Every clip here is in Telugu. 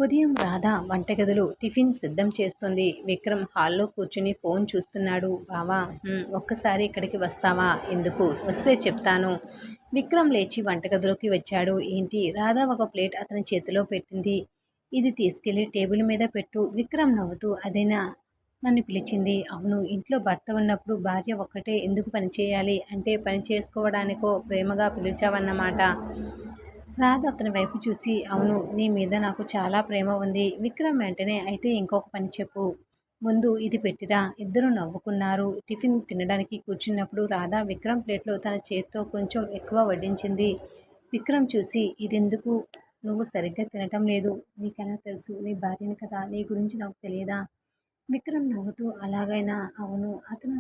ఉదయం రాధ వంటగదిలో టిఫిన్ సిద్ధం చేస్తుంది. విక్రమ్ హాల్లో కూర్చుని ఫోన్ చూస్తున్నాడు. బావా, ఒక్కసారి ఇక్కడికి వస్తావా? ఎందుకు? వస్తే చెప్తాను. విక్రమ్ లేచి వంటగదిలోకి వచ్చాడు. ఏంటి? రాధ ఒక ప్లేట్ అతని చేతిలో పెట్టింది. ఇది తీసుకెళ్లి టేబుల్ మీద పెట్టు. విక్రమ్ నవ్వుతూ, అదేనా నన్ను పిలిచింది? అవును. ఇంట్లో భర్త ఉన్నప్పుడు భార్య ఒక్కటే ఎందుకు పనిచేయాలి? అంటే పని చేసుకోవడానికో ప్రేమగా పిలిచావన్నమాట. రాధ అతని వైపు చూసి, అవును, నీ మీద నాకు చాలా ప్రేమ ఉంది. విక్రమ్ వెంటనే, అయితే ఇంకొక పని చెప్పు. ముందు ఇది పెట్టిరా. ఇద్దరు నవ్వుకున్నారు. టిఫిన్ తినడానికి కూర్చున్నప్పుడు రాధ విక్రమ్ ప్లేట్లో తన చేత్తో కొంచెం ఎక్కువ వడ్డించింది. విక్రమ్ చూసి, ఇదెందుకు? నువ్వు సరిగ్గా తినటం లేదు. నీకెలా తెలుసు? నీ భార్యని కదా, నీ గురించి నాకు తెలియదా? విక్రమ్ నవ్వుతూ, అలాగైనా అవును. అతను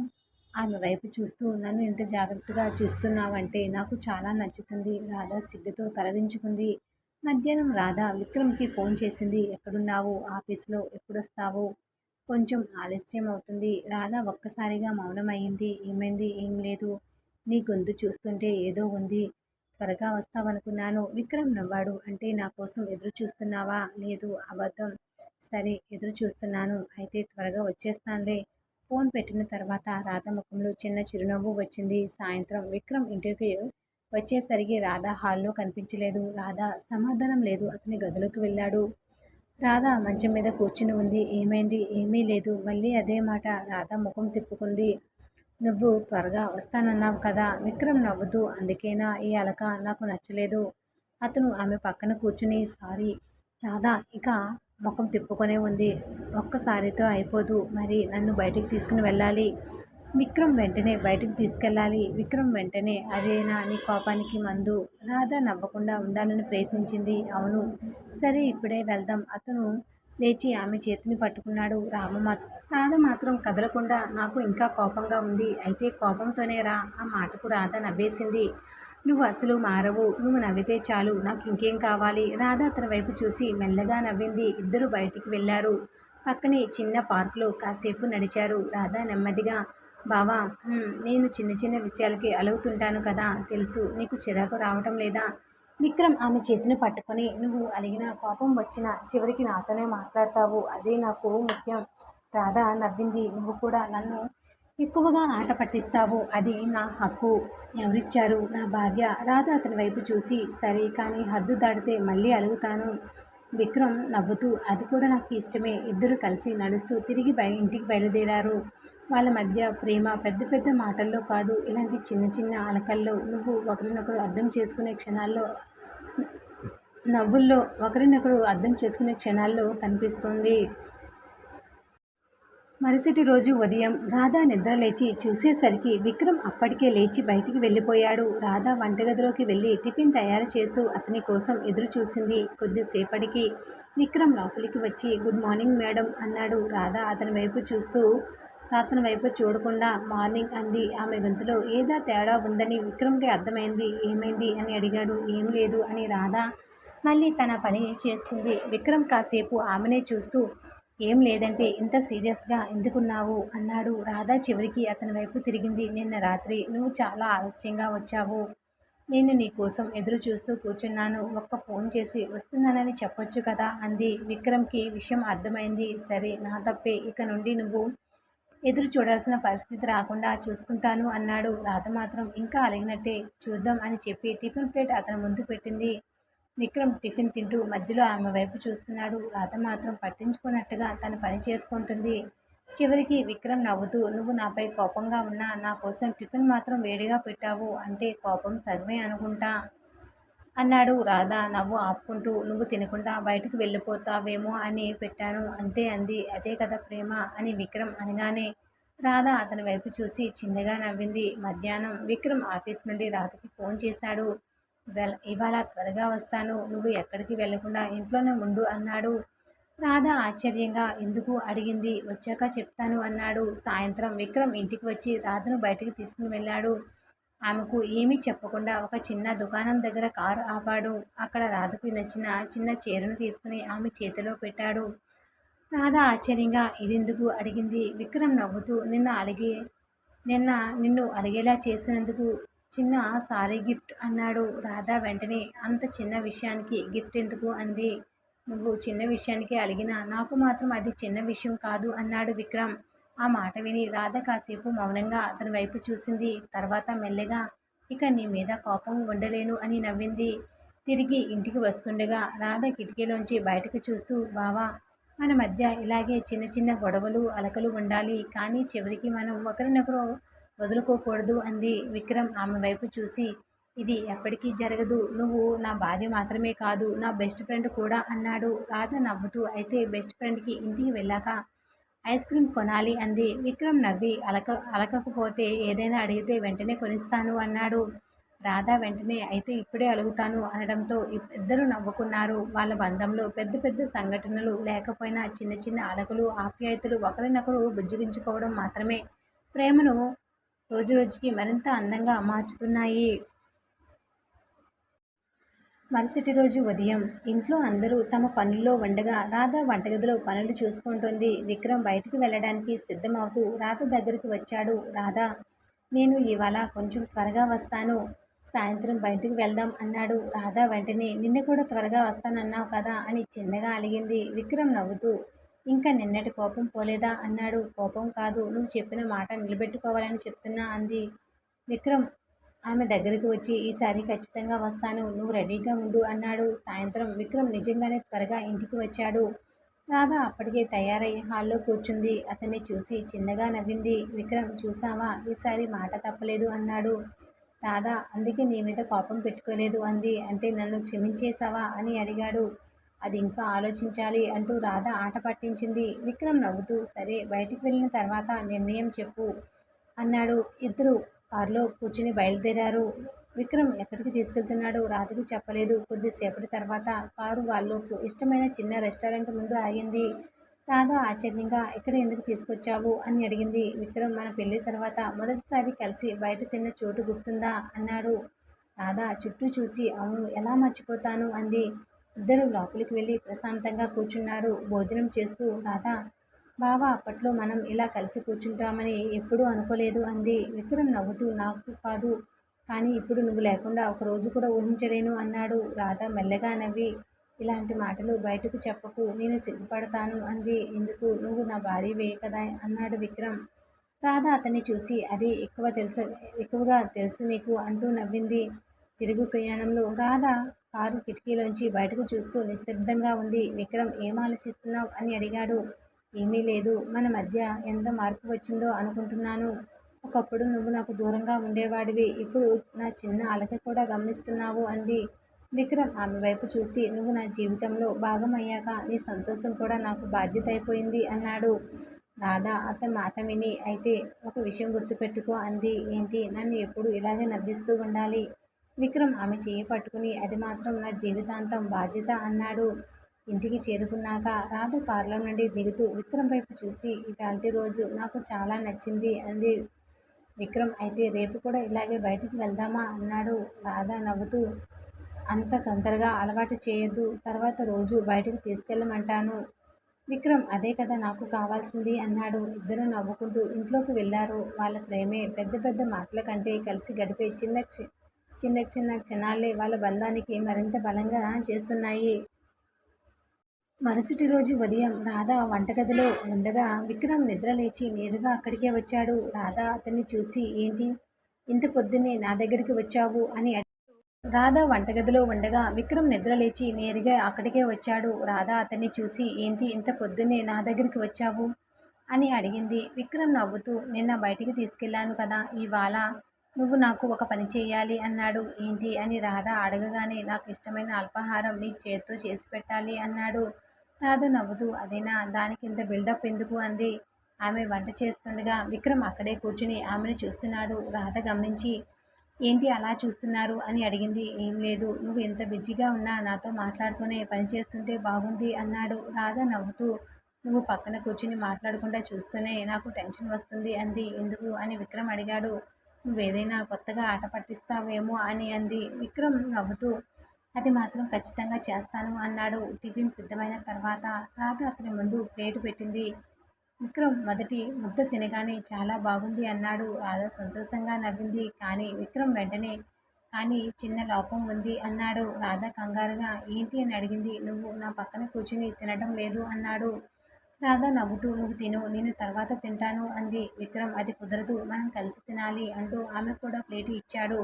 ఆమె వైపు చూస్తూ, నన్ను ఇంత జాగ్రత్తగా చూస్తున్నావంటే నాకు చాలా నచ్చుతుంది. రాధ సిగ్గుతో తలదించుకుంది. మధ్యాహ్నం రాధ విక్రమ్కి ఫోన్ చేసింది. ఎక్కడున్నావు? ఆఫీస్లో. ఎప్పుడొస్తావు? కొంచెం ఆలస్యం అవుతుంది. రాధ ఒక్కసారిగా మౌనమయ్యింది. ఏమైంది? ఏం లేదు. నీ గొంతు చూస్తుంటే ఏదో ఉంది. త్వరగా వస్తావనుకున్నాను. విక్రమ్ నవ్వాడు. అంటే నా కోసం ఎదురు చూస్తున్నావా? లేదు, అబద్ధం. సరే, ఎదురు చూస్తున్నాను. అయితే త్వరగా వచ్చేస్తానులే. ఫోన్ పెట్టిన తర్వాత రాధ ముఖంలో చిన్న చిరునవ్వు వచ్చింది. సాయంత్రం విక్రమ్ ఇంటికి వచ్చేసరికి రాధ హాల్లో కనిపించలేదు. రాధ సమాధానం లేదు. అతని గదిలోకి వెళ్ళాడు. రాధ మంచం మీద కూర్చుని ఉంది. ఏమైంది? ఏమీ లేదు. మళ్ళీ అదే మాట. రాధ ముఖం తిప్పుకుంది. నువ్వు త్వరగా వస్తానన్నావు కదా. విక్రమ్ నవ్వుతూ, అందుకేనా ఈ అలక? నాకు నచ్చలేదు. అతను ఆమె పక్కన కూర్చుని, సారీ. రాధ ఇక ముఖం తిప్పుకొనే ఉంది. ఒక్కసారితో అయిపోదు. మరి నన్ను బయటికి తీసుకుని వెళ్ళాలి. విక్రమ్ వెంటనే బయటికి తీసుకెళ్ళాలి. విక్రమ్ వెంటనే, అదేనా నీ కోపానికి మందు? రాధ నవ్వకుండా ఉండాలని ప్రయత్నించింది. అవును. సరే, ఇప్పుడే వెళ్దాం. అతను లేచి ఆమె చేతిని పట్టుకున్నాడు. రాధ మాత్రం కదలకుండా, నాకు ఇంకా కోపంగా ఉంది. అయితే కోపంతోనే రా. ఆ మాటకు రాధ నవ్వేసింది. నువ్వు అసలు మారవు. నువ్వు నవ్వితే చాలు. నాకు ఇంకేం కావాలి? రాధ అతని వైపు చూసి మెల్లగా నవ్వింది. ఇద్దరు బయటికి వెళ్ళారు. పక్కనే చిన్న పార్కులో కాసేపు నడిచారు. రాధ నెమ్మదిగా, బావా, నేను చిన్న చిన్న విషయాలకి అలుగుతుంటాను కదా, తెలుసు. నీకు చిరాకు రావటం లేదా? విక్రమ్ ఆమె చేతిని పట్టుకొని, నువ్వు అలిగినా కోపం వచ్చినా చివరికి నాతోనే మాట్లాడతావు. అదే నాకు ముఖ్యం. రాధ నవ్వింది. నువ్వు కూడా నన్ను ఎక్కువగా ఆట పట్టిస్తావు. అది నా హక్కు. ఎవరిచ్చారు? నా భార్య. రాధ అతని వైపు చూసి, సరే, కానీ హద్దు దాటితే మళ్ళీ అలుగుతాను. విక్రమ్ నవ్వుతూ, అది కూడా నాకు ఇష్టమే. ఇద్దరు కలిసి నడుస్తూ తిరిగి ఇంటికి బయలుదేరారు. వాళ్ళ మధ్య ప్రేమ పెద్ద పెద్ద మాటల్లో కాదు, ఇలాంటి చిన్న చిన్న అలకల్లో, నువ్వు ఒకరినొకరు అర్థం చేసుకునే క్షణాల్లో, నవ్వుల్లో ఒకరినొకరు అర్థం చేసుకునే క్షణాల్లో కనిపిస్తుంది. మరుసటి రోజు ఉదయం రాధ నిద్ర లేచి చూసేసరికి విక్రమ్ అప్పటికే లేచి బయటికి వెళ్ళిపోయాడు. రాధ వంటగదిలోకి వెళ్ళి టిఫిన్ తయారు చేస్తూ అతని కోసం ఎదురు చూసింది. కొద్దిసేపటికి విక్రమ్ లోపలికి వచ్చి, గుడ్ మార్నింగ్ మేడం అన్నాడు. రాధ అతని వైపు చూడకుండా మార్నింగ్ అంది. ఆమె గొంతులో ఏదో తేడా ఉందని విక్రమ్కి అర్థమైంది. ఏమైంది అని అడిగాడు. ఏం లేదు అని రాధ మళ్ళీ తన పని చేసుకుంది. విక్రమ్ కాసేపు ఆమెనే చూస్తూ, ఏం లేదంటే ఇంత సీరియస్గా ఎందుకున్నావు అన్నాడు. రాధ చివరికి అతని వైపు తిరిగింది. నిన్న రాత్రి నువ్వు చాలా ఆలస్యంగా వచ్చావు. నేను నీ కోసం ఎదురు చూస్తూ కూర్చున్నాను. ఒక్క ఫోన్ చేసి వస్తున్నానని చెప్పొచ్చు కదా అంది. విక్రమ్కి విషయం అర్థమైంది. సరే, నా తప్పే. ఇక నుండి నువ్వు ఎదురు చూడాల్సిన పరిస్థితి రాకుండా చూసుకుంటాను అన్నాడు. రాధ మాత్రం ఇంకా అలిగినట్టే. చూద్దాం అని చెప్పి టిఫిన్ ప్లేట్ అతని ముందు పెట్టింది. విక్రమ్ టిఫిన్ తింటూ మధ్యలో ఆమె వైపు చూస్తున్నాడు. రాధ మాత్రం పట్టించుకున్నట్టుగా తన పని చేసుకుంటుంది. చివరికి విక్రమ్ నవ్వుతూ, నువ్వు నాపై కోపంగా ఉన్నా నా కోసం టిఫిన్ మాత్రం వేడిగా పెట్టావు అంటే కోపం సగమే అనుకుంటా అన్నాడు. రాధ నవ్వు ఆపుకుంటూ, నువ్వు తినకుండా బయటకు వెళ్ళిపోతావేమో అని పెట్టాను అంతే అంది. అదే కదా ప్రేమ అని విక్రమ్ అనగానే రాధ అతని వైపు చూసి చిన్నగా నవ్వింది. మధ్యాహ్నం విక్రమ్ ఆఫీస్ నుండి రాధకి ఫోన్ చేశాడు. ఇవాళ త్వరగా వస్తాను. నువ్వు ఎక్కడికి వెళ్లకుండా ఇంట్లోనే ఉండు అన్నాడు. రాధ ఆశ్చర్యంగా ఎందుకు అడిగింది. వచ్చాక చెప్తాను అన్నాడు. సాయంత్రం విక్రమ్ ఇంటికి వచ్చి రాధను బయటికి తీసుకుని వెళ్ళాడు. ఆమెకు ఏమీ చెప్పకుండా ఒక చిన్న దుకాణం దగ్గర కారు ఆపాడు. అక్కడ రాధకు నచ్చిన చిన్న చీరను తీసుకుని ఆమె చేతిలో పెట్టాడు. రాధ ఆశ్చర్యంగా ఇదెందుకు అడిగింది. విక్రమ్ నవ్వుతూ, నిన్న నిన్ను అలిగేలా చేసినందుకు చిన్న సారీ గిఫ్ట్ అన్నాడు. రాధ వెంటనే, అంత చిన్న విషయానికి గిఫ్ట్ ఎందుకు అంది. నువ్వు చిన్న విషయానికి అలిగినా నాకు మాత్రం అది చిన్న విషయం కాదు అన్నాడు విక్రమ్. ఆ మాట విని రాధ కాసేపు మౌనంగా అతని వైపు చూసింది. తర్వాత మెల్లగా ఇక నీ మీద కోపం ఉండలేను అని నవ్వింది. తిరిగి ఇంటికి వస్తుండగా రాధ కిటికీలోంచి బయటకు చూస్తూ బావా, మన మధ్య ఇలాగే చిన్న చిన్న గొడవలు అలకలు ఉండాలి, కానీ చివరికి మనం ఒకరినొకరు వదులుకోకూడదు అంది. విక్రమ్ ఆమె వైపు చూసి ఇది ఎప్పటికీ జరగదు, నువ్వు నా భార్య మాత్రమే కాదు నా బెస్ట్ ఫ్రెండ్ కూడా అన్నాడు. రాధ నవ్వుతూ అయితే బెస్ట్ ఫ్రెండ్కి ఇంటికి వెళ్ళాక ఐస్ క్రీమ్ కొనాలి అంది. విక్రమ్ నవ్వి అలకకపోతే ఏదైనా అడిగితే వెంటనే కొనిస్తాను అన్నాడు. రాధ వెంటనే అయితే ఇప్పుడే అలుగుతాను అనడంతో ఇద్దరు నవ్వుకున్నారు. వాళ్ళ బంధంలో పెద్ద పెద్ద సంఘటనలు లేకపోయినా చిన్న చిన్న అలకలు ఆప్యాయతలు ఒకరినొకరు బుజ్జగించుకోవడం మాత్రమే ప్రేమను రోజురోజుకి మరింత అందంగా మార్చుతున్నాయి. మరుసటి రోజు ఉదయం ఇంట్లో అందరూ తమ పనుల్లో ఉండగా రాధ వంటగదిలో పనులు చూసుకుంటుంది. విక్రమ్ బయటికి వెళ్ళడానికి సిద్ధమవుతూ రాధ దగ్గరికి వచ్చాడు. రాధ, నేను ఇవాళ కొంచెం త్వరగా వస్తాను, సాయంత్రం బయటికి వెళ్దాం అన్నాడు. రాధ వెంటనే నిన్న కూడా త్వరగా వస్తానన్నావు కదా అని చిన్నగా అలిగింది. విక్రమ్ నవ్వుతూ ఇంకా నిన్నటి కోపం పోలేదా అన్నాడు. కోపం కాదు, నువ్వు చెప్పిన మాట నిలబెట్టుకోవాలని చెప్తున్నా అంది. విక్రమ్ ఆమె దగ్గరికి వచ్చి ఈసారి ఖచ్చితంగా వస్తాను, నువ్వు రెడీగా ఉండు అన్నాడు. సాయంత్రం విక్రమ్ నిజంగానే త్వరగా ఇంటికి వచ్చాడు. రాధ అప్పటికే తయారై హాల్లో కూర్చుంది. అతన్ని చూసి చిన్నగా నవ్వింది. విక్రమ్ చూసావా, ఈసారి మాట తప్పలేదు అన్నాడు. రాధ అందుకే నీ మీద కోపం పెట్టుకోలేదు అంది. అంటే నన్ను క్షమించేశావా అని అడిగాడు. అది ఇంకా ఆలోచించాలి అంటూ రాధ ఆట పట్టించింది. విక్రమ్ నవ్వుతూ సరే బయటికి వెళ్ళిన తర్వాత నిర్ణయం చెప్పు అన్నాడు. ఇద్దరు కారులో కూర్చుని బయలుదేరారు. విక్రమ్ ఎక్కడికి తీసుకెళ్తున్నాడో రాధకి చెప్పలేదు. కొద్దిసేపటి తర్వాత కారు వాళ్ళకు ఇష్టమైన చిన్న రెస్టారెంట్ ముందు ఆగింది. రాధ ఆశ్చర్యంగా ఇక్కడ ఎందుకు తీసుకొచ్చావు అని అడిగింది. విక్రమ్ మన పెళ్లి తర్వాత మొదటిసారి కలిసి బయట తిన్న చోటు గుర్తుందా అన్నాడు. రాధ చుట్టూ చూసి అవును, ఎలా మర్చిపోతాను అంది. ఇద్దరు లోపలికి వెళ్ళి ప్రశాంతంగా కూర్చున్నారు. భోజనం చేస్తూ రాధ బావ అప్పట్లో మనం ఇలా కలిసి కూర్చుంటామని ఎప్పుడూ అనుకోలేదు అంది. విక్రమ్ నవ్వుతూ నాకు కాదు, కానీ ఇప్పుడు నువ్వు లేకుండా ఒకరోజు కూడా ఊహించలేను అన్నాడు. రాధ మెల్లగా నవ్వి ఇలాంటి మాటలు బయటకు చెప్పకు, నేను సిగ్గుపడతాను అంది. ఎందుకు, నువ్వు నా భార్యవే కదా అన్నాడు విక్రమ్. రాధ అతన్ని చూసి అది ఎక్కువగా తెలుసు నీకు అంటూ నవ్వింది. తిరుగు ప్రయాణంలో రాధ కారు కిటికీలోంచి బయటకు చూస్తూ నిశ్శబ్దంగా ఉంది. విక్రమ్ ఏం ఆలోచిస్తున్నావు అని అడిగాడు. ఏమీ లేదు, మన మధ్య ఎంత మార్పు వచ్చిందో అనుకుంటున్నాను. ఒకప్పుడు నువ్వు నాకు దూరంగా ఉండేవాడివి, ఇప్పుడు నా చిన్న అలక కూడా గమనిస్తున్నావు అంది. విక్రమ్ ఆమె వైపు చూసి నువ్వు నా జీవితంలో భాగం అయ్యాక నీ సంతోషం కూడా నాకు బాధ్యత అయిపోయింది అన్నాడు. రాధ అతని మాట విని అయితే ఒక విషయం గుర్తుపెట్టుకో అంది. ఏంటి, నన్ను ఎప్పుడు ఇలాగే నవ్విస్తూ ఉండాలి. విక్రమ్ ఆమె చెయ్యి పట్టుకుని అది మాత్రం నా జీవితాంతం బాధ్యత అన్నాడు. ఇంటికి చేరుకున్నాక రాధ కారులో నుండి దిగుతూ విక్రమ్ వైపు చూసి ఇవాల్టి రోజు నాకు చాలా నచ్చింది అంది. విక్రమ్ అయితే రేపు కూడా ఇలాగే బయటికి వెళ్దామా అన్నాడు. రాధ నవ్వుతూ అంత తొందరగా అలవాటు చేయొద్దు, తర్వాత రోజు బయటకు తీసుకెళ్ళమంటాను. విక్రమ్ అదే కదా నాకు కావాల్సింది అన్నాడు. ఇద్దరు నవ్వుకుంటూ ఇంట్లోకి వెళ్ళారు. వాళ్ళ ప్రేమే పెద్ద పెద్ద మాటల కంటే కలిసి గడిపే చిన్న చిన్న క్షణాలే వాళ్ళ బంధానికి మరింత బలంగా చేస్తున్నాయి. మరుసటి రోజు ఉదయం రాధ వంటగదిలో ఉండగా విక్రమ్ నిద్ర లేచి నేరుగా అక్కడికే వచ్చాడు. రాధ అతన్ని చూసి ఏంటి, ఇంత పొద్దున్నే నా దగ్గరికి వచ్చావు అని రాధ వంటగదిలో ఉండగా విక్రమ్ నిద్ర లేచి నేరుగా అక్కడికే వచ్చాడు. రాధ అతన్ని చూసి ఏంటి ఇంత పొద్దున్నే నా దగ్గరికి వచ్చావు అని అడిగింది. విక్రమ్ నవ్వుతూ నిన్న బయటికి తీసుకెళ్లాను కదా, ఇవాళ నువ్వు నాకు ఒక పని చేయాలి అన్నాడు. ఏంటి అని రాధ అడగగానే నాకు ఇష్టమైన అల్పాహారం నీ చేత్తో చేసి పెట్టాలి అన్నాడు. రాధ నవ్వుతూ అదేనా, దానికి ఇంత బిల్డప్ ఎందుకు అంది. ఆమె వంట చేస్తుండగా విక్రమ్ అక్కడే కూర్చుని ఆమెను చూస్తున్నాడు. రాధ గమనించి ఏంటి అలా చూస్తున్నారు అని అడిగింది. ఏం లేదు, నువ్వు ఎంత బిజీగా ఉన్నా నాతో మాట్లాడుతూనే పని చేస్తుంటే బాగుంది అన్నాడు. రాధ నవ్వుతూ నువ్వు పక్కన కూర్చుని మాట్లాడకుండా చూస్తూనే నాకు టెన్షన్ వస్తుంది అంది. ఎందుకు అని విక్రమ్ అడిగాడు. నువ్వేదైనా కొత్తగా ఆట పట్టిస్తావేమో అని అంది. విక్రమ్ నవ్వుతూ అది మాత్రం ఖచ్చితంగా చేస్తాను అన్నాడు. టిఫిన్ సిద్ధమైన తర్వాత రాధ అతని ముందు ప్లేటు పెట్టింది. విక్రమ్ మొదటి ముద్ద తినగానే చాలా బాగుంది అన్నాడు. రాధ సంతోషంగా నవ్వింది. కానీ విక్రమ్ వెంటనే కానీ చిన్న లోపం ఉంది అన్నాడు. రాధ కంగారుగా ఏంటి అని అడిగింది. నువ్వు నా పక్కన కూర్చుని తినడం లేదు అన్నాడు. రాధ నవ్వుతూ నువ్వు తిను, నేను తర్వాత తింటాను అంది. విక్రమ్ అది కుదరదు, మనం కలిసి తినాలి అంటూ ఆమె కూడా ప్లేటు ఇచ్చాడు.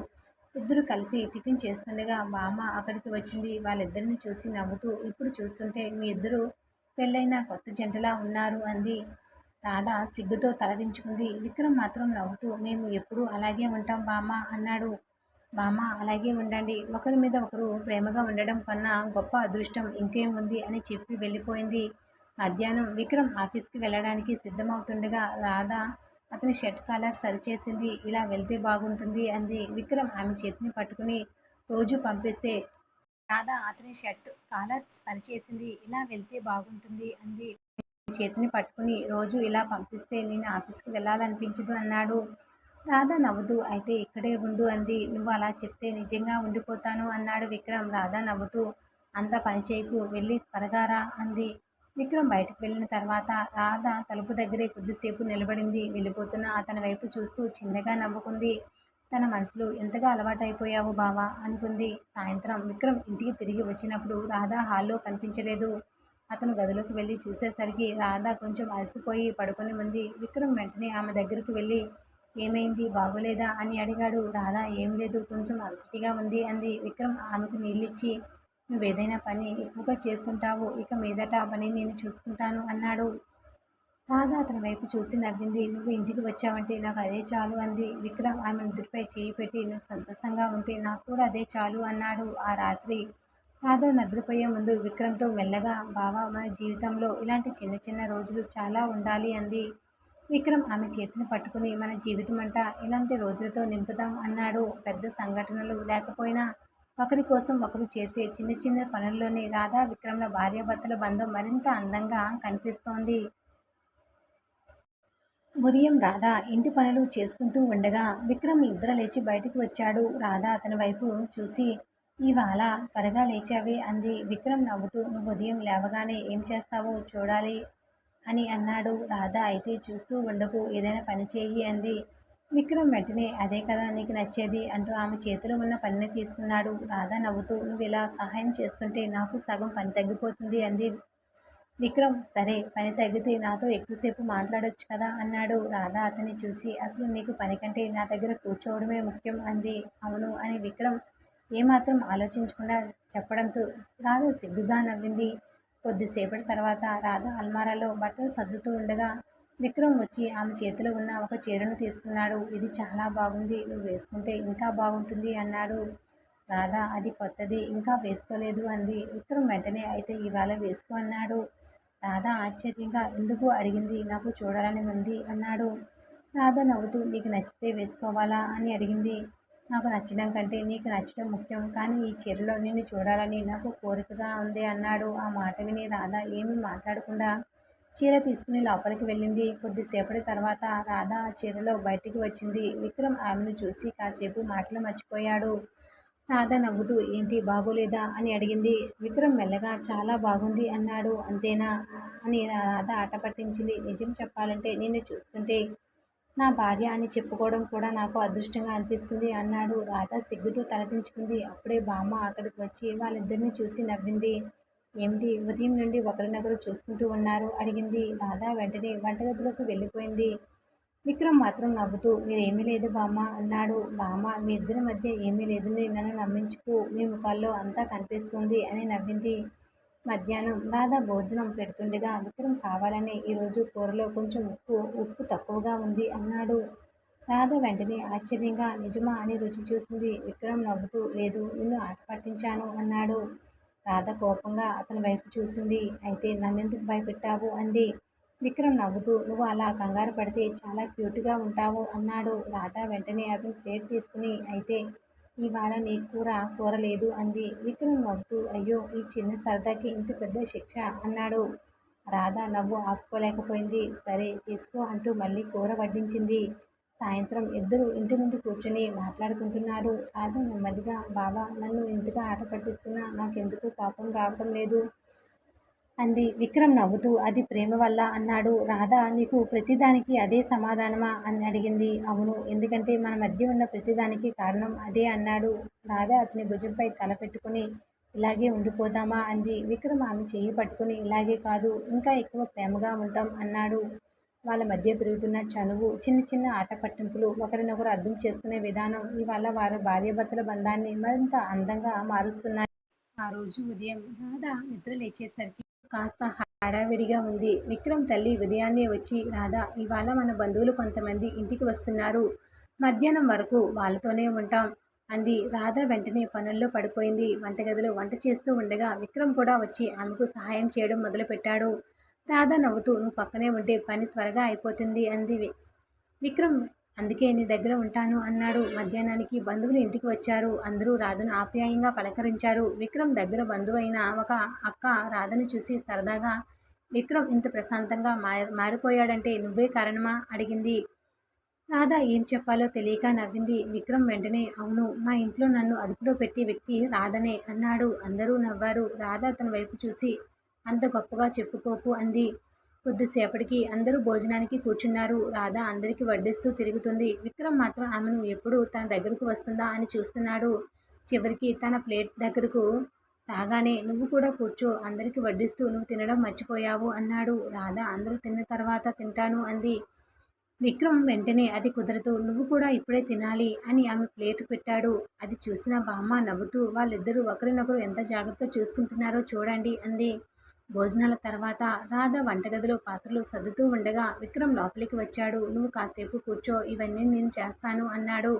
ఇద్దరు కలిసి టిఫిన్ చేస్తుండగా బామ్మ అక్కడికి వచ్చింది. వాళ్ళిద్దరిని చూసి నవ్వుతూ ఇప్పుడు చూస్తుంటే మీ ఇద్దరు పెళ్ళైన కొత్త జంటలా ఉన్నారు అంది. రాధ సిగ్గుతో తలదించుకుంది. విక్రమ్ మాత్రం నవ్వుతూ మేము ఎప్పుడూ అలాగే ఉంటాం బామ్మ అన్నాడు. బామ్మ అలాగే ఉండండి, ఒకరి మీద ఒకరు ప్రేమగా ఉండడం కన్నా గొప్ప అదృష్టం ఇంకేం ఉంది అని చెప్పి వెళ్ళిపోయింది. మధ్యాహ్నం విక్రమ్ ఆఫీస్కి వెళ్ళడానికి సిద్ధమవుతుండగా రాధ అతని షర్ట్ కాలర్ సరిచేసింది. ఇలా వెళ్తే బాగుంటుంది అంది. విక్రమ్ ఆమె చేతిని పట్టుకుని రోజు పంపిస్తే రాధ అతని షర్ట్ కాలర్ సరిచేసింది. ఇలా వెళ్తే బాగుంటుంది అంది. చేతిని పట్టుకుని రోజు ఇలా పంపిస్తే నేను ఆఫీస్కి వెళ్ళాలనిపించదు అన్నాడు. రాధ నవ్వుతూ అయితే ఇక్కడే ఉండు అంది. నువ్వు అలా చెప్తే నిజంగా ఉండిపోతాను అన్నాడు విక్రమ్. రాధ నవ్వుతూ అంత పని చేయకు, వెళ్ళి త్వరగా రా అంది. విక్రమ్ బయటకు వెళ్ళిన తర్వాత రాధ తలుపు దగ్గరే కొద్దిసేపు నిలబడింది. వెళ్ళిపోతున్న అతని వైపు చూస్తూ చిన్నగా నవ్వుకుంది. తన మనసులో ఎంతగా అలవాటైపోయావు బావా అనుకుంది. సాయంత్రం విక్రమ్ ఇంటికి తిరిగి వచ్చినప్పుడు రాధ హాల్లో కనిపించలేదు. అతను గదిలోకి వెళ్ళి చూసేసరికి రాధ కొంచెం అలసిపోయి పడుకొని ఉంది. విక్రమ్ వెంటనే ఆమె దగ్గరికి వెళ్ళి ఏమైంది, బాగోలేదా అని అడిగాడు. రాధ ఏం లేదు, కొంచెం అలసటిగా ఉంది అంది. విక్రమ్ ఆమెకు నీళ్ళిచ్చి నువ్వేదైనా పని ఎక్కువగా చేస్తుంటావు, ఇక మీదట ఆ పని నేను చూసుకుంటాను అన్నాడు. రాధ అతని వైపు చూసి నవ్వింది. నువ్వు ఇంటికి వచ్చావంటే నాకు అదే చాలు అంది. విక్రమ్ ఆమె నుదుటిపై చేయి పెట్టి నువ్వు సంతోషంగా ఉంటే నాకు కూడా అదే చాలు అన్నాడు. ఆ రాత్రి రాధ నిద్రపోయే ముందు విక్రమ్తో మెల్లగా బావ మన జీవితంలో ఇలాంటి చిన్న చిన్న రోజులు చాలా ఉండాలి అంది. విక్రమ్ ఆమె చేతిని పట్టుకుని మన జీవితం అంతా ఇలాంటి రోజులతో నింపుదాం అన్నాడు. పెద్ద సంఘటనలు లేకపోయినా ఒకరి కోసం ఒకరు చేసే చిన్న చిన్న పనుల్లోనే రాధా విక్రమ్ల భార్యాభర్తల బంధం మరింత అందంగా కనిపిస్తోంది. ఉదయం రాధ ఇంటి పనులు చేసుకుంటూ ఉండగా విక్రమ్ నిద్ర లేచి బయటికి వచ్చాడు. రాధ అతని వైపు చూసి ఇవాళ త్వరగా లేచావే అంది. విక్రమ్ నవ్వుతూ నువ్వు ఉదయం లేవగానే ఏం చేస్తావో చూడాలి అని అన్నాడు. రాధ అయితే చూస్తూ ఉండకు, ఏదైనా పని చేయి అంది. విక్రమ్ వెంటనే అదే కదా నీకు నచ్చేది అంటూ ఆమె చేతిలో ఉన్న పనిని తీసుకున్నాడు. రాధ నవ్వుతూ నువ్వు ఇలా సహాయం చేస్తుంటే నాకు సగం పని తగ్గిపోతుంది అంది. విక్రమ్ సరే, పని తగ్గితే నాతో ఎక్కువసేపు మాట్లాడొచ్చు కదా అన్నాడు. రాధ అతన్ని చూసి అసలు నీకు పని కంటే నా దగ్గర కూర్చోవడమే ముఖ్యం అంది. అవును అని విక్రమ్ ఏమాత్రం ఆలోచించకుండా చెప్పడంతో రాధ సిగ్గుగా నవ్వింది. కొద్దిసేపటి తర్వాత రాధ అల్మారాలో బట్టలు సర్దుతూ ఉండగా విక్రమ్ వచ్చి ఆమె చేతిలో ఉన్న ఒక చీరను తీసుకున్నాడు. ఇది చాలా బాగుంది, నువ్వు వేసుకుంటే ఇంకా బాగుంటుంది అన్నాడు. రాధ అది కొత్తది, ఇంకా వేసుకోలేదు అంది. విక్రమ్ వెంటనే అయితే ఇవాళ వేసుకో అన్నాడు. రాధ ఆశ్చర్యంగా ఎందుకు అడిగింది. నాకు చూడాలని ఉంది అన్నాడు. రాధ నవ్వుతూ నీకు నచ్చితే వేసుకోవాలా అని అడిగింది. నాకు నచ్చడం కంటే నీకు నచ్చడం ముఖ్యం, కానీ ఈ చీరలో నిన్ను చూడాలని నాకు కోరికగా ఉంది అన్నాడు. ఆ మాట విని రాధ ఏమీ మాట్లాడకుండా చీర తీసుకుని లోపలికి వెళ్ళింది. కొద్దిసేపటి తర్వాత రాధ ఆ చీరలో బయటికి వచ్చింది. విక్రమ్ ఆమెను చూసి కాసేపు మాటలు మర్చిపోయాడు. రాధ నవ్వుతూ ఏంటి బాగోలేదా అని అడిగింది. విక్రమ్ మెల్లగా చాలా బాగుంది అన్నాడు. అంతేనా అని రాధ ఆట పట్టించింది. నిజం చెప్పాలంటే నిన్ను చూస్తుంటే నా భార్య అని చెప్పుకోవడం కూడా నాకు అదృష్టంగా అనిపిస్తుంది అన్నాడు. రాధ సిగ్గుతో తలదించుకుంది. అప్పుడే బామ్మ అక్కడికి వచ్చి వాళ్ళిద్దరిని చూసి నవ్వింది. ఏమిటి ఉదయం నుండి ఒకరినొకరు చూసుకుంటూ ఉన్నారు అడిగింది. రాధ వెంటనే వంటగదిలోకి వెళ్ళిపోయింది. విక్రమ్ మాత్రం నవ్వుతూ మీరేమీ లేదు బామ్మ అన్నాడు. బామ్మ మీ ఇద్దరి మధ్య ఏమీ లేదని నన్ను నమ్మించుకు, మీ ముఖాల్లో అంతా కనిపిస్తుంది అని నవ్వింది. మధ్యాహ్నం రాధ భోజనం పెడుతుండగా విక్రమ్ కావాలని ఈరోజు కూరలో కొంచెం ఉప్పు తక్కువగా ఉంది అన్నాడు. రాధ వెంటనే ఆశ్చర్యంగా నిజమా అని రుచి చూసింది. విక్రమ్ నవ్వుతూ లేదు, నిన్ను ఆట పట్టించాను అన్నాడు. రాధ కోపంగా అతని వైపు చూసింది. అయితే నన్నెందుకు భయపెట్టావు అంది. విక్రమ్ నవ్వుతూ నువ్వు అలా కంగారు పడితే చాలా క్యూట్గా ఉంటావు అన్నాడు. రాధ వెంటనే అతను ప్లేట్ తీసుకుని అయితే ఇవాళ నీ కూర లేదు అంది. విక్రమ్ నవ్వుతూ అయ్యో ఈ చిన్న సరదాకి ఇంత పెద్ద శిక్ష అన్నాడు. రాధ నవ్వు ఆపుకోలేకపోయింది. సరే తీసుకో అంటూ మళ్ళీ కూర వడ్డించింది. సాయంత్రం ఇద్దరు ఇంటి ముందు కూర్చొని మాట్లాడుకుంటున్నారు. రాధ నెమ్మదిగా బావా నన్ను ఇంతగా ఆట పట్టిస్తున్నా నాకెందుకు కోపం రావటం లేదు. అంది. విక్రమ్ నవ్వుతూ అది ప్రేమ వల్ల అన్నాడు. రాధ నీకు ప్రతిదానికి అదే సమాధానమా అని అడిగింది. అవును, ఎందుకంటే మన మధ్య ఉన్న ప్రతిదానికి కారణం అదే అన్నాడు. రాధ అతని భుజంపై తల పెట్టుకుని ఇలాగే ఉండిపోదామా అంది. విక్రమ్ ఆమె చెయ్యి పట్టుకుని ఇలాగే కాదు, ఇంకా ఎక్కువ ప్రేమగా ఉంటాం అన్నాడు. వాళ్ళ మధ్య పెరుగుతున్న చనువు, చిన్న చిన్న ఆట పట్టింపులు, ఒకరినొకరు అర్థం చేసుకునే విధానం ఇవాళ వారి భార్యాభర్తల బంధాన్ని మరింత అందంగా మారుస్తున్నాయి. ఆ రోజు ఉదయం రాధ నిద్ర లేచేసరికి కాస్త హడావిడిగా ఉంది. విక్రమ్ తల్లి ఉదయాన్నే వచ్చి రాధ, ఇవాళ మన బంధువులు కొంతమంది ఇంటికి వస్తున్నారు. మధ్యాహ్నం వరకు వాళ్ళతోనే ఉంటాం అంది. రాధ వెంటనే పనుల్లో పడిపోయింది. వంటగదిలో వంట చేస్తూ ఉండగా విక్రమ్ కూడా వచ్చి ఆమెకు సహాయం చేయడం మొదలుపెట్టాడు. రాధ నవ్వుతూ నువ్వు పక్కనే ఉంటే పని త్వరగా అయిపోతుంది అంది. విక్రమ్ అందుకే నీ దగ్గర ఉంటాను అన్నాడు. మధ్యాహ్నానికి బంధువులు ఇంటికి వచ్చారు. అందరూ రాధను ఆప్యాయంగా పలకరించారు. విక్రమ్ దగ్గర బంధువు అయిన ఒక అక్క రాధను చూసి సరదాగా, విక్రమ్ ఇంత ప్రశాంతంగా మారిపోయాడంటే నువ్వే కారణమా అడిగింది. రాధ ఏం చెప్పాలో తెలియక నవ్వింది. విక్రమ్ వెంటనే అవును, మా ఇంట్లో నన్ను అదుపులో పెట్టే వ్యక్తి రాధనే అన్నాడు. అందరూ నవ్వారు. రాధ అతని వైపు చూసి అంత గొప్పగా చెప్పుకోకు అంది. కొద్దిసేపటికి అందరూ భోజనానికి కూర్చున్నారు. రాధ అందరికీ వడ్డిస్తూ తిరుగుతుంది. విక్రమ్ మాత్రం ఆమెను ఎప్పుడు తన దగ్గరకు వస్తుందా అని చూస్తున్నాడు. చివరికి తన ప్లేట్ దగ్గరకు రాగానే నువ్వు కూడా కూర్చో, అందరికీ వడ్డిస్తూ నువ్వు తినడం మర్చిపోయావు అన్నాడు. రాధ అందరూ తిన్న తర్వాత తింటాను అంది. విక్రమ్ వెంటనే అది కుదరదు, నువ్వు కూడా ఇప్పుడే తినాలి అని ఆమె ప్లేట్ పెట్టాడు. అది చూసిన బామ్మ నవ్వుతూ వాళ్ళిద్దరూ ఒకరినొకరు ఎంత జాగ్రత్త చూసుకుంటున్నారో చూడండి అంది. భోజనాల తర్వాత రాధ వంటగదిలో పాత్రలు సర్దుతూ ఉండగా విక్రమ్ లోపలికి వచ్చాడు. నువ్వు కాసేపు కూర్చో, ఇవన్నీ నేను చేస్తాను అన్నాడు.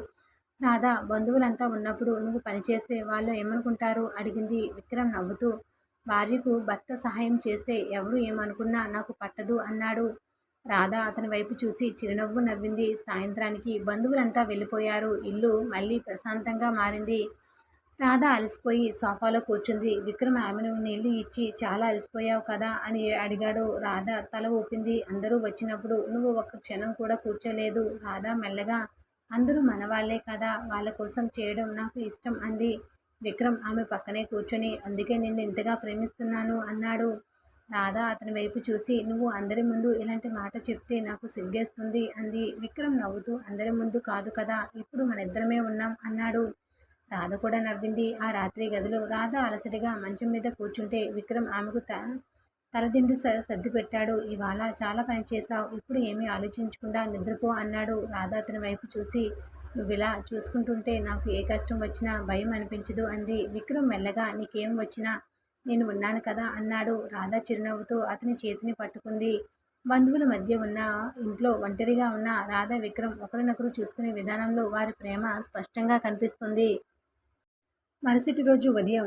రాధ బంధువులంతా ఉన్నప్పుడు నువ్వు పనిచేస్తే వాళ్ళు ఏమనుకుంటారు అడిగింది. విక్రమ్ నవ్వుతూ భార్యకు భర్త సహాయం చేస్తే ఎవరు ఏమనుకున్నా నాకు పట్టదు అన్నాడు. రాధ అతని వైపు చూసి చిరునవ్వు నవ్వింది. సాయంత్రానికి బంధువులంతా వెళ్ళిపోయారు. ఇల్లు మళ్ళీ ప్రశాంతంగా మారింది. రాధ అలసిపోయి సోఫాలో కూర్చుంది. విక్రమ్ ఆమెను నీళ్లు ఇచ్చి చాలా అలసిపోయావు కదా అని అడిగాడు. రాధ తల ఊపింది. అందరూ వచ్చినప్పుడు నువ్వు ఒక్క క్షణం కూడా కూర్చోలేదు. రాధ మెల్లగా అందరూ మనవాళ్లే కదా, వాళ్ళ కోసం చేయడం నాకు ఇష్టం అంది. విక్రమ్ ఆమె పక్కనే కూర్చొని అందుకే నిన్ను ఇంతగా ప్రేమిస్తున్నాను అన్నాడు. రాధ అతని వైపు చూసి నువ్వు అందరి ముందు ఇలాంటి మాట చెప్తే నాకు సిగ్గేస్తుంది అంది. విక్రమ్ నవ్వుతూ అందరి ముందు కాదు కదా, ఇప్పుడు మనిద్దరమే ఉన్నాం అన్నాడు. రాధ కూడా నవ్వింది. ఆ రాత్రి గదిలో రాధ అలసటగా మంచం మీద కూర్చుంటే విక్రమ్ ఆమెకు తలదిండు సర్ది పెట్టాడు. ఇవాళ చాలా పని చేశావు, ఇప్పుడు ఏమీ ఆలోచించకుండా నిద్రపో అన్నాడు. రాధ అతని వైపు చూసి నువ్విలా చూసుకుంటుంటే నాకు ఏ కష్టం వచ్చినా భయం అనిపించదు అంది. విక్రమ్ మెల్లగా నీకేం వచ్చినా నేను ఉన్నాను కదా అన్నాడు. రాధ చిరునవ్వుతో అతని చేతిని పట్టుకుంది. బంధువుల మధ్య ఉన్న ఇంట్లో ఒంటరిగా ఉన్న రాధ విక్రమ్ ఒకరినొకరు చూసుకునే విధానంలో వారి ప్రేమ స్పష్టంగా కనిపిస్తుంది. మరుసటి రోజు ఉదయం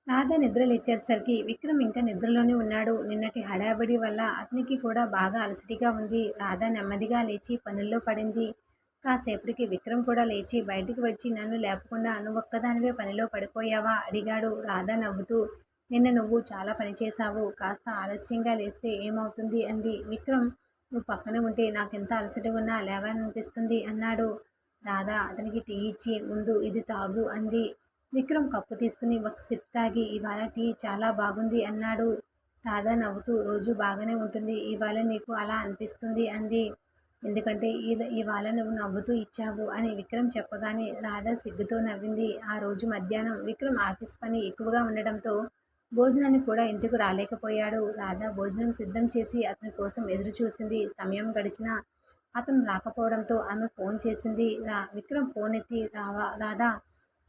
రాధ నిద్ర లేచేసరికి విక్రమ్ ఇంకా నిద్రలోనే ఉన్నాడు. నిన్నటి హడావిడి వల్ల అతనికి కూడా బాగా అలసటిగా ఉంది. రాధ నెమ్మదిగా లేచి పనుల్లో పడింది. కాసేపటికి విక్రమ్ కూడా లేచి బయటికి వచ్చి నన్ను లేపకుండా నువ్వొక్కదానివే పనిలో పడిపోయావా అడిగాడు. రాధ నవ్వుతూ నిన్న నువ్వు చాలా పని చేశావు, కాస్త ఆలస్యంగా లేస్తే ఏమవుతుంది అంది. విక్రమ్ నువ్వు పక్కన ఉంటే నాకెంత అలసట ఉన్నా లేవాలనిపిస్తుంది అన్నాడు. రాధ అతనికి టీ ఇచ్చి ముందు ఇది తాగు అంది. విక్రమ్ కప్పు తీసుకుని ఒక సిప్ తాగి ఇవాళ టీ చాలా బాగుంది అన్నాడు. రాధ నవ్వుతూ రోజు బాగానే ఉంటుంది, ఇవాళ నీకు అలా అనిపిస్తుంది అంది. ఎందుకంటే ఇవాళ నువ్వు నవ్వుతూ ఇచ్చావు అని విక్రమ్ చెప్పగానే రాధ సిగ్గుతో నవ్వింది. ఆ రోజు మధ్యాహ్నం విక్రమ్ ఆఫీస్ పని ఎక్కువగా ఉండడంతో భోజనానికి కూడా ఇంటికి రాలేకపోయాడు. రాధ భోజనం సిద్ధం చేసి అతని కోసం ఎదురు చూసింది. సమయం గడిచినా అతను రాకపోవడంతో ఆమె ఫోన్ చేసింది. విక్రమ్ ఫోన్ ఎత్తి రాధా,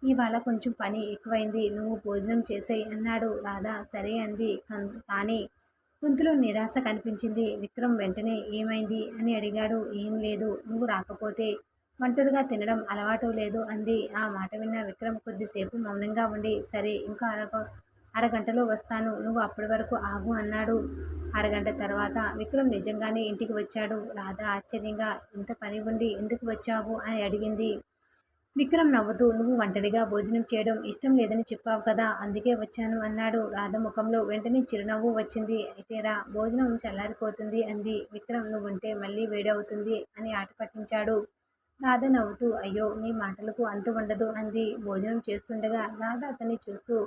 ఇవాళ కొంచెం పని ఎక్కువైంది, నువ్వు భోజనం చేసేయి అన్నాడు. రాధ సరే అంది. కానీ గొంతులో నిరాశ కనిపించింది. విక్రమ్ వెంటనే ఏమైంది అని అడిగాడు. ఏం లేదు, నువ్వు రాకపోతే ఒంటరిగా తినడం అలవాటు లేదు అంది. ఆ మాట విన్న విక్రమ్ కొద్దిసేపు మౌనంగా ఉండి సరే ఇంకా అరగంటలో వస్తాను, నువ్వు అప్పటి వరకు ఆగు అన్నాడు. అరగంట తర్వాత విక్రమ్ నిజంగానే ఇంటికి వచ్చాడు. రాధ ఆశ్చర్యంగా ఇంత పని ఉండి ఎందుకు వచ్చావు అని అడిగింది. విక్రమ్ నవ్వుతూ నువ్వు ఒంటరిగా భోజనం చేయడం ఇష్టం లేదని చెప్పావు కదా, అందుకే వచ్చాను అన్నాడు. రాధ ముఖంలో వెంటనే చిరునవ్వు వచ్చింది. అయితే రా, భోజనం చల్లారిపోతుంది అంది. విక్రమ్ నువ్వుంటే మళ్ళీ వేడి అవుతుంది అని ఆట పట్టించాడు. రాధ నవ్వుతూ అయ్యో నీ మాటలకు అంతు ఉండదు అంది. భోజనం చేస్తుండగా రాధ అతన్ని చూస్తూ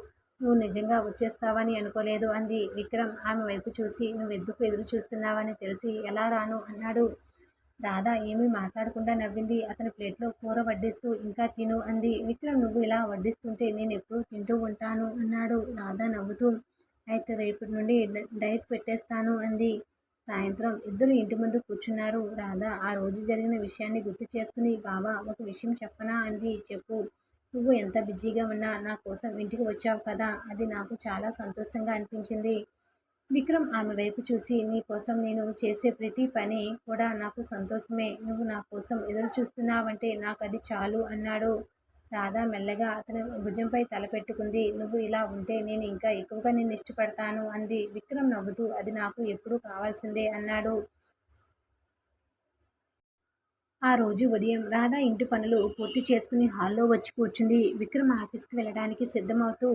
నువ్వు నిజంగా వచ్చేస్తావని అనుకోలేదు అంది. విక్రమ్ ఆమె వైపు చూసి నువ్వెందుకు ఎదురు చూస్తున్నావని తెలిసి ఎలా రాను అన్నాడు. రాధ ఏమీ మాట్లాడకుండా నవ్వింది. అతని ప్లేట్లో కూర వడ్డిస్తూ ఇంకా తిను అంది. విక్రమ్ నువ్వు ఇలా వడ్డిస్తుంటే నేను ఎప్పుడూ తింటూ ఉంటాను అన్నాడు. రాధ నవ్వుతూ అయితే రేపటి నుండి డైట్ పెట్టేస్తాను అంది. సాయంత్రం ఇద్దరు ఇంటి ముందు కూర్చున్నారు. రాధ ఆ రోజు జరిగిన విషయాన్ని గుర్తు చేసుకుని బావా ఒక విషయం చెప్పనా అంది. చెప్పు. నువ్వు ఎంత బిజీగా ఉన్నా నా కోసం ఇంటికి వచ్చావు కదా, అది నాకు చాలా సంతోషంగా అనిపించింది. విక్రమ్ ఆమె వైపు చూసి నీ కోసం నేను చేసే ప్రతి పని కూడా నాకు సంతోషమే. నువ్వు నా కోసం ఎదురు చూస్తున్నావంటే నాకు అది చాలు అన్నాడు. రాధా మెల్లగా అతని భుజంపై తల పెట్టుకుంది. నువ్వు ఇలా ఉంటే నేను ఇంకా ఎక్కువగా నిన్ను ఇష్టపడతాను అంది. విక్రమ్ నవ్వుతూ అది నాకు ఎప్పుడూ కావాల్సిందే అన్నాడు. ఆ రోజు ఉదయం రాధ ఇంటి పనులు పూర్తి చేసుకుని హాల్లో వచ్చి కూర్చుంది. విక్రమ్ ఆఫీస్కి వెళ్ళడానికి సిద్ధమవుతూ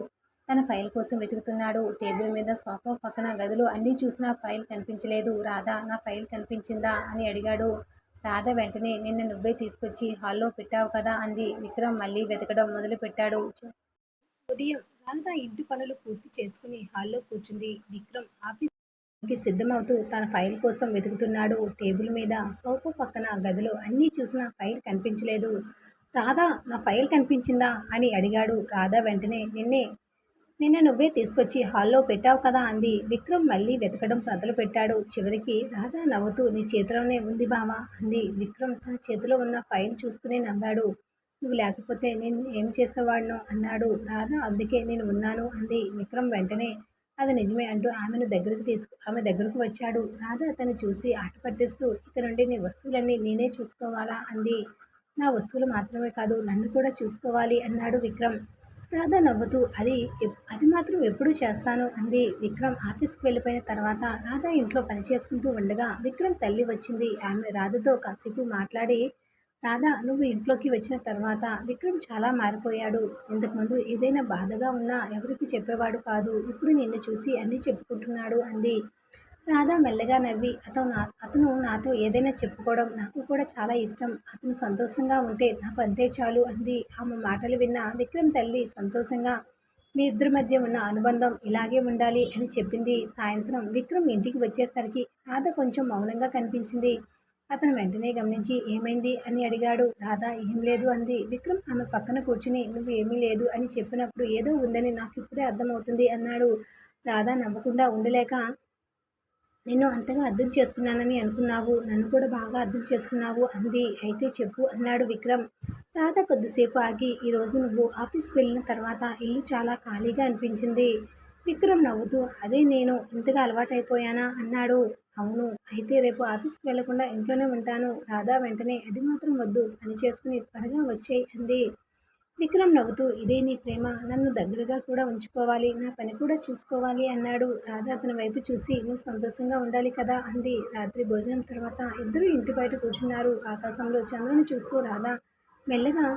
తన ఫైల్ కోసం వెతుకుతున్నాడు. టేబుల్ మీద సోఫా పక్కన గదిలో అన్నీ చూసినా ఫైల్ కనిపించలేదు. రాధ నా ఫైల్ కనిపించిందా అని అడిగాడు. రాధ వెంటనే నిన్న నువ్వే తీసుకొచ్చి హాల్లో పెట్టావు కదా అంది. విక్రమ్ మళ్ళీ వెతకడం మొదలు పెట్టాడు. ఉదయం రాధ ఇంటి పనులు పూర్తి చేసుకుని హాల్లో కూర్చుంది. విక్రమ్ ఆఫీస్కి సిద్ధమవుతూ తన ఫైల్ కోసం వెతుకుతున్నాడు. టేబుల్ మీద సోఫా పక్కన గదిలో అన్నీ చూసినా ఫైల్ కనిపించలేదు. రాధా నా ఫైల్ కనిపించిందా అని అడిగాడు. రాధ వెంటనే నిన్న నువ్వే తీసుకొచ్చి హాల్లో పెట్టావు కదా అంది. విక్రమ్ మళ్ళీ వెతకడం మొదలుపెట్టాడు. చివరికి రాధ నవ్వుతూ నీ చేతిలోనే ఉంది బావా అంది. విక్రమ్ తన చేతిలో ఉన్న ఫైల్ చూసుకుని నవ్వాడు. నువ్వు లేకపోతే నేను ఏం చేసేవాడినో అన్నాడు. రాధ అందుకే నేను ఉన్నాను అంది. విక్రమ్ వెంటనే అది నిజమే అంటూ ఆమె దగ్గరకు వచ్చాడు. రాధ అతన్ని చూసి ఆట పట్టిస్తూ ఇక నుండి నీ వస్తువులన్నీ నేనే చూసుకోవాలా అంది. నా వస్తువులు మాత్రమే కాదు నన్ను కూడా చూసుకోవాలి అన్నాడు విక్రమ్. రాధ నవ్వుతూ అది మాత్రం ఎప్పుడు చేస్తాను అంది. విక్రమ్ ఆఫీస్కి వెళ్ళిపోయిన తర్వాత రాధ ఇంట్లో పని చేసుకుంటూ ఉండగా విక్రమ్ తల్లి వచ్చింది. ఆమె రాధతో కాసేపు మాట్లాడి రాధ నువ్వు ఇంట్లోకి వచ్చిన తర్వాత విక్రమ్ చాలా మారిపోయాడు. ఇంతకుముందు ఏదైనా బాధగా ఉన్నా ఎవరికి చెప్పేవాడు కాదు. ఇప్పుడు నిన్ను చూసి అన్నీ చెప్పుకుంటున్నాడు అంది. రాధ మెల్లగా నవ్వి అతను నాతో ఏదైనా చెప్పుకోవడం నాకు కూడా చాలా ఇష్టం. అతను సంతోషంగా ఉంటే నాకు అంతే చాలు అంది. ఆమె మాటలు విన్న విక్రమ్ తల్లి సంతోషంగా మీ ఇద్దరి మధ్య ఉన్న అనుబంధం ఇలాగే ఉండాలి అని చెప్పింది. సాయంత్రం విక్రమ్ ఇంటికి వచ్చేసరికి రాధ కొంచెం మౌనంగా కనిపించింది. అతను వెంటనే గమనించి ఏమైంది అని అడిగాడు. రాధ ఏం లేదు అంది. విక్రమ్ ఆమె పక్కన కూర్చుని నువ్వు ఏమీ లేదు అని చెప్పినప్పుడు ఏదో ఉందని నాకు ఇప్పుడే అర్థమవుతుంది అన్నాడు. రాధ నవ్వకుండా ఉండలేక నిన్ను అంతగా అర్థం చేసుకున్నానని అనుకున్నావు. నన్ను కూడా బాగా అర్థం చేసుకున్నావు అంది. అయితే చెప్పు అన్నాడు విక్రమ్. రాధ కొద్దిసేపు ఆగి ఈరోజు నువ్వు ఆఫీస్కి వెళ్ళిన తర్వాత ఇల్లు చాలా ఖాళీగా అనిపించింది. విక్రమ్ నవ్వుతూ అదే నేను ఇంతగా అలవాటైపోయానా అన్నాడు. అవును. అయితే రేపు ఆఫీస్కి వెళ్లకుండా ఇంట్లోనే ఉంటాను. రాధ వెంటనే అది మాత్రం వద్దు, పని చేసుకుని త్వరగా వచ్చేయ్ అంది. విక్రమ్ నవ్వుతూ ఇదే నీ ప్రేమ, నన్ను దగ్గరగా కూడా ఉంచుకోవాలి, నా పని కూడా చూసుకోవాలి అన్నాడు. రాధ అతని వైపు చూసి నువ్వు సంతోషంగా ఉండాలి కదా అంది. రాత్రి భోజనం తర్వాత ఇద్దరు ఇంటి బయట కూర్చున్నారు. ఆకాశంలో చంద్రుని చూస్తూ రాధ మెల్లగా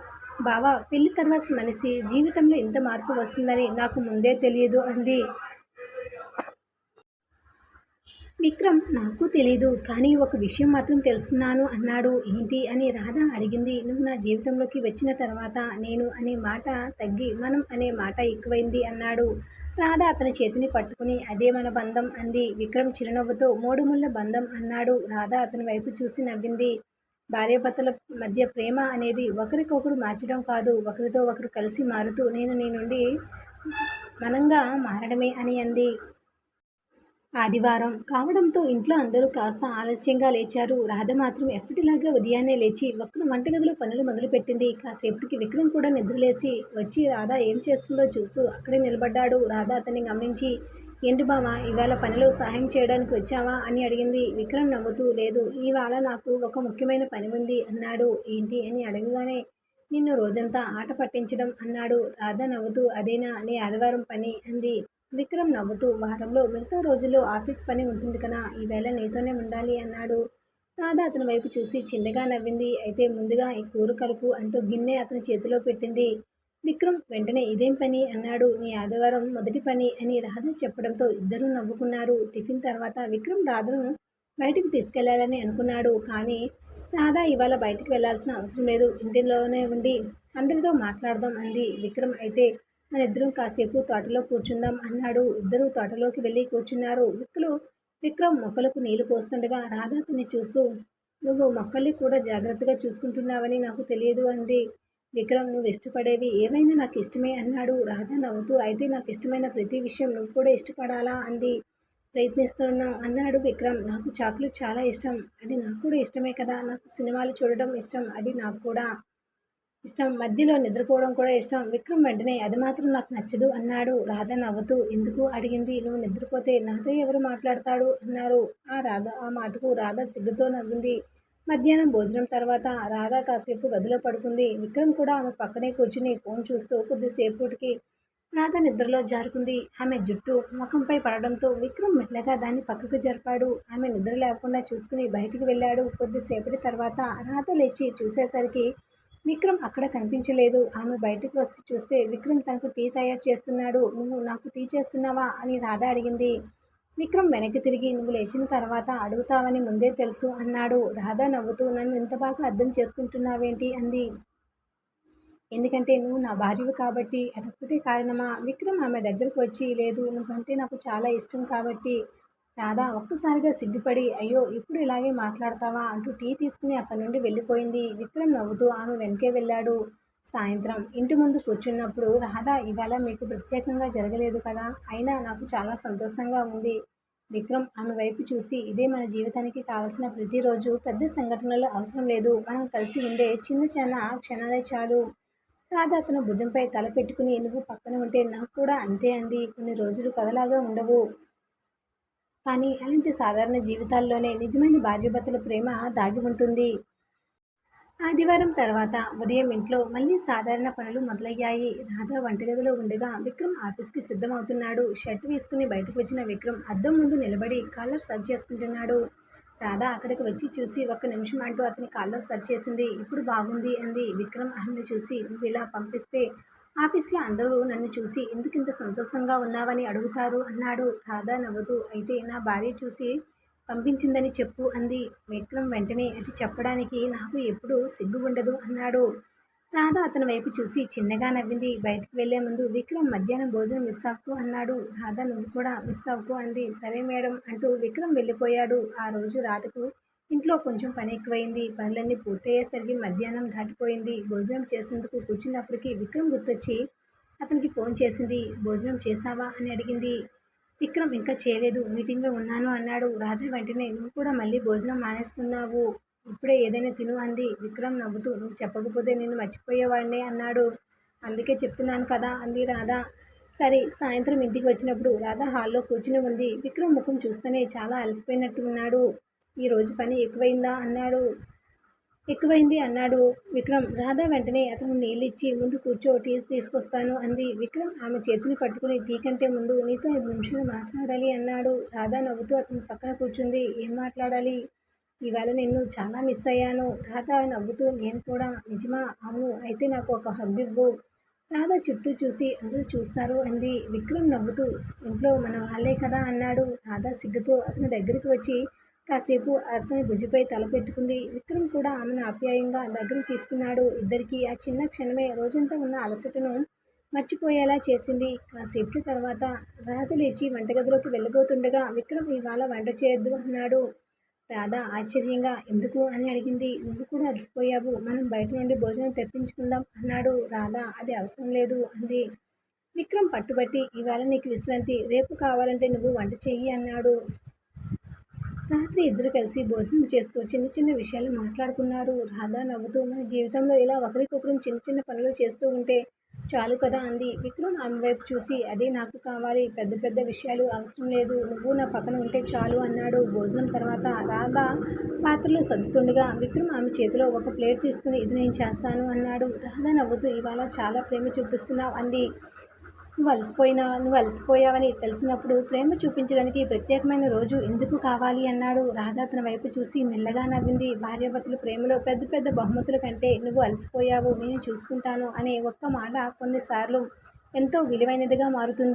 బావా పెళ్లి తర్వాత మనిషి జీవితంలో ఇంత మార్పు వస్తుందని నాకు ముందే తెలియదు అంది. విక్రమ్ నాకు తెలీదు, కానీ ఒక విషయం మాత్రం తెలుసుకున్నాను అన్నాడు. ఏంటి అని రాధ అడిగింది. నువ్వు నా జీవితంలోకి వచ్చిన తర్వాత నేను అనే మాట తగ్గి మనం అనే మాట ఎక్కువైంది అన్నాడు. రాధ అతని చేతిని పట్టుకుని అదే మన బంధం అంది. విక్రమ్ చిరునవ్వుతో మూడుముళ్ళ బంధం అన్నాడు. రాధ అతని వైపు చూసి నవ్వింది. భార్యాభర్తల మధ్య ప్రేమ అనేది ఒకరికొకరు మార్చడం కాదు, ఒకరితో ఒకరు కలిసి మారుతూ నేను నీ నుండి మనంగా మారడమే అని అంది. ఆదివారం కావడంతో ఇంట్లో అందరూ కాస్త ఆలస్యంగా లేచారు. రాధ మాత్రం ఎప్పటిలాగా ఉదయాన్నే లేచి వంటగదిలో పనులు మొదలుపెట్టింది. కాసేపటికి విక్రమ్ కూడా నిద్రలేసి వచ్చి రాధ ఏం చేస్తుందో చూస్తూ అక్కడే నిలబడ్డాడు. రాధ అతన్ని గమనించి ఏంటి బావా ఇవాళ పనిలో సహాయం చేయడానికి వచ్చావా అని అడిగింది. విక్రమ్ నవ్వుతూ లేదు, ఇవాళ నాకు ఒక ముఖ్యమైన పని ఉంది అన్నాడు. ఏంటి అని అడగగానే నిన్ను రోజంతా ఆట పట్టించడం అన్నాడు. రాధ నవ్వుతూ అదేనా నీ ఆదివారం పని అంది. విక్రమ్ నవ్వుతూ వారంలో మిగతా రోజుల్లో ఆఫీస్ పని ఉంటుంది కదా, ఈవేళ నీతోనే ఉండాలి అన్నాడు. రాధ అతని వైపు చూసి చిన్నగా నవ్వింది. అయితే ముందుగా ఈ కూర కలుపు అంటూ గిన్నె అతని చేతిలో పెట్టింది. విక్రమ్ వెంటనే ఇదేం పని అన్నాడు. నీ ఆదివారం మొదటి పని అని రాధ చెప్పడంతో ఇద్దరూ నవ్వుకున్నారు. టిఫిన్ తర్వాత విక్రమ్ రాధను బయటికి తీసుకెళ్లాలని అనుకున్నాడు. కానీ రాధ ఇవాళ బయటికి వెళ్లాల్సిన అవసరం లేదు, ఇంటిలోనే ఉండి అందరితో మాట్లాడదాం అంది. విక్రమ్ అయితే మనిద్దరం కాసేపు తోటలో కూర్చుందాం అన్నాడు. ఇద్దరూ తోటలోకి వెళ్ళి కూర్చున్నారు. విక్రమ్ మొక్కలకు నీళ్లు పోస్తుండగా రాధ అతన్ని చూస్తూ, నువ్వు మొక్కల్ని కూడా జాగ్రత్తగా చూసుకుంటున్నావని నాకు తెలియదు అంది. విక్రమ్, నువ్వు ఇష్టపడేవి ఏవైనా నాకు ఇష్టమే అన్నాడు. రాధ నవ్వుతూ, అయితే నాకు ఇష్టమైన ప్రతి విషయం నువ్వు కూడా ఇష్టపడాలా అంది. ప్రయత్నిస్తున్నా అన్నాడు విక్రమ్. నాకు చాక్లెట్ చాలా ఇష్టం. అది నాకు కూడా ఇష్టమే కదా. నాకు సినిమాలు చూడడం ఇష్టం. అది నాకు కూడా ఇష్టం. మధ్యలో నిద్రపోవడం కూడా ఇష్టం. విక్రమ్ వెంటనే అది మాత్రం నాకు నచ్చదు అన్నాడు. రాధ నవ్వుతూ, ఎందుకు అడిగింది. నువ్వు నిద్రపోతే నాతో ఎవరు మాట్లాడతాడు అన్నారు. ఆ మాటకు రాధ సిగ్గుతో నవ్వింది. మధ్యాహ్నం భోజనం తర్వాత రాధ కాసేపు గదిలో పడుకుంది. విక్రమ్ కూడా ఆమె పక్కనే కూర్చుని ఫోన్ చూస్తూ కొద్దిసేపటికి రాధ నిద్రలో జారుకుంది. ఆమె జుట్టు ముఖంపై పడడంతో విక్రమ్ మెల్లగా దాన్ని పక్కకు జరిపాడు. ఆమె నిద్ర లేకుండా చూసుకుని బయటికి వెళ్ళాడు. కొద్దిసేపటి తర్వాత రాధ లేచి చూసేసరికి విక్రమ్ అక్కడ కనిపించలేదు. ఆమె బయటకు వస్తే చూస్తే విక్రమ్ తనకు టీ తయారు చేస్తున్నాడు. నువ్వు నాకు టీ చేస్తున్నావా అని రాధ అడిగింది. విక్రమ్ వెనక్కి తిరిగి, నువ్వు లేచిన తర్వాత అడుగుతావని ముందే తెలుసు అన్నాడు. రాధ నవ్వుతూ, నన్ను ఇంత బాగా అర్థం చేసుకుంటున్నావేంటి అంది. ఎందుకంటే నువ్వు నా భార్యవు కాబట్టి. అదొక్కటే కారణమా. విక్రమ్ ఆమె దగ్గరకు వచ్చి, లేదు, నువ్వంటే నాకు చాలా ఇష్టం కాబట్టి. రాధ ఒక్కసారిగా సిగ్గుపడి, అయ్యో ఇప్పుడు ఇలాగే మాట్లాడతావా అంటూ టీ తీసుకుని అక్కడి నుండి వెళ్ళిపోయింది. విక్రమ్ నవ్వుతూ ఆమె వెనకే వెళ్ళాడు. సాయంత్రం ఇంటి ముందు కూర్చున్నప్పుడు, రాధ, ఇవాళ మీకు ప్రత్యేకంగా జరగలేదు కదా, అయినా నాకు చాలా సంతోషంగా ఉంది. విక్రమ్ ఆమె వైపు చూసి, ఇదే మన జీవితానికి కావలసిన ప్రతిరోజు పెద్ద సంఘటనలు అవసరం లేదు. మనం కలిసి ఉండే చిన్న చిన్న క్షణాలే చాలు. రాధ అతను భుజంపై తల పెట్టుకుని, నువ్వు పక్కన ఉంటే నాకు కూడా అంతే అంది. కొన్ని రోజులు కథలాగా ఉండవు, కానీ అలాంటి సాధారణ జీవితాల్లోనే నిజమైన భార్యాభర్తల ప్రేమ దాగి ఉంటుంది. ఆదివారం తర్వాత ఉదయం ఇంట్లో మళ్ళీ సాధారణ పనులు మొదలయ్యాయి. రాధ వంటగదిలో ఉండగా విక్రమ్ ఆఫీస్కి సిద్ధమవుతున్నాడు. షర్ట్ వేసుకుని బయటకు వచ్చిన విక్రమ్ అద్దం ముందు నిలబడి కాలర్ సర్చ్ చేసుకుంటున్నాడు. రాధ అక్కడికి వచ్చి చూసి, ఒక్క నిమిషం అంటూ అతని కాలర్ సర్చ్ చేసింది. ఇప్పుడు బాగుంది అంది. విక్రమ్ ఆమెను చూసి, నువ్వు ఇలా పంపిస్తే ఆఫీస్లో అందరూ నన్ను చూసి ఎందుకింత సంతోషంగా ఉన్నావని అడుగుతారు అన్నాడు. రాధ నవ్వుతూ, అయితే నా భార్య చూసి పంపించిందని చెప్పు అంది. విక్రమ్ వెంటనే, అది చెప్పడానికి నాకు ఎప్పుడూ సిగ్గు ఉండదు అన్నాడు. రాధ అతని వైపు చూసి చిన్నగా నవ్వింది. బయటికి వెళ్లే ముందు, విక్రమ్ మధ్యాహ్నం భోజనం మిస్ అవ్వకు అన్నాడు. రాధ, నువ్వు కూడా మిస్ అవ్వకు అంది. సరే మేడం అంటూ విక్రమ్ వెళ్ళిపోయాడు. ఆ రోజు రాధకు ఇంట్లో కొంచెం పని ఎక్కువైంది. పనులన్నీ పూర్తయ్యేసరికి మధ్యాహ్నం దాటిపోయింది. భోజనం చేసేందుకు కూర్చున్నప్పటికీ విక్రమ్ గుర్తొచ్చి అతనికి ఫోన్ చేసింది. భోజనం చేశావా అని అడిగింది. విక్రమ్ ఇంకా చేయలేదు, మీటింగ్లో ఉన్నాను అన్నాడు. రాధ వెంటనే, నువ్వు కూడా మళ్ళీ భోజనం మానేస్తున్నావు, ఇప్పుడే ఏదైనా తిను అంది. విక్రమ్ నవ్వుతూ, నువ్వు చెప్పకపోతే నేను మర్చిపోయేవాడినే అన్నాడు. అందుకే చెప్తున్నాను కదా అంది రాధ. సరే. సాయంత్రం ఇంటికి వచ్చినప్పుడు రాధ హాల్లో కూర్చుని ఉంది. విక్రమ్ ముఖం చూస్తూనే చాలా అలసిపోయినట్టు ఉన్నాడు. ఈరోజు పని ఎక్కువైంది అన్నాడు విక్రమ్. రాధ వెంటనే అతను నీళ్ళిచ్చి, ముందు కూర్చో, టీ తీసుకొస్తాను అంది. విక్రమ్ ఆమె చేతిని పట్టుకుని, టీ కంటే ముందు నీతో 5 నిమిషాలు మాట్లాడాలి అన్నాడు. రాధ నవ్వుతూ అతని పక్కన కూర్చుంది. ఏం మాట్లాడాలి. ఇవాళ నిన్ను చాలా మిస్ అయ్యాను. రాధ నవ్వుతూ, నేను కూడా. నిజమా. అవును, అయితే నాకు ఒక హగ్ ఇవ్వు. రాధ చుట్టూ చూసి, అందరూ చూస్తారు అంది. విక్రమ్ నవ్వుతూ, ఇంట్లో మన వాళ్ళే కదా అన్నాడు. రాధ సిగ్గుతో అతని దగ్గరికి వచ్చి కాసేపు అతని భుజంపై తల పెట్టుకుంది. విక్రమ్ కూడా ఆమెను ఆప్యాయంగా దగ్గరికి తీసుకున్నాడు. ఇద్దరికీ ఆ చిన్న క్షణమే రోజంతా ఉన్న అలసటను మర్చిపోయేలా చేసింది. కాసేపటి తర్వాత రాధ లేచి వంటగదిలోకి వెళ్ళబోతుండగా విక్రమ్, ఇవాళ వంట చేయొద్దు అన్నాడు. రాధ ఆశ్చర్యంగా, ఎందుకు అని అడిగింది. నువ్వు కూడా అలసిపోయావు, మనం బయట నుండి భోజనం తెప్పించుకుందాం అన్నాడు. రాధ, అది అవసరం లేదు అంది. విక్రమ్ పట్టుబట్టి, ఇవాళ నీకు విశ్రాంతి, రేపు కావాలంటే నువ్వు వంట చెయ్యి అన్నాడు. రాత్రి ఇద్దరు కలిసి భోజనం చేస్తూ చిన్న చిన్న విషయాలు మాట్లాడుకున్నారు. రాధ నవ్వుతూ, మన జీవితంలో ఇలా ఒకరికొకరు చిన్న చిన్న పనులు చేస్తూ ఉంటే చాలు కదా అంది. విక్రమ్ ఆమె వైపు చూసి, అదే నాకు కావాలి, పెద్ద పెద్ద విషయాలు అవసరం లేదు, నువ్వు నా పక్కన ఉంటే చాలు అన్నాడు. భోజనం తర్వాత రాధ పాత్రలు సర్దుతుండగా విక్రమ్ ఆమె చేతిలో ఒక ప్లేట్ తీసుకుని, ఇది నేను చేస్తాను అన్నాడు. రాధ నవ్వుతూ, ఇవాళ చాలా ప్రేమ చూపిస్తున్నావు అంది. నువ్వు అలసిపోయావని తెలిసినప్పుడు ప్రేమ చూపించడానికి ప్రత్యేకమైన రోజు ఎందుకు కావాలి అన్నాడు. రాధ అతని వైపు చూసి మెల్లగా నవ్వింది. భార్యాభర్తల ప్రేమలో పెద్ద పెద్ద బహుమతుల కంటే నువ్వు అలసిపోయావు, నేను చూసుకుంటాను అనే ఒక్క మాట కొన్నిసార్లు ఎంతో విలువైనదిగా మారుతుంది.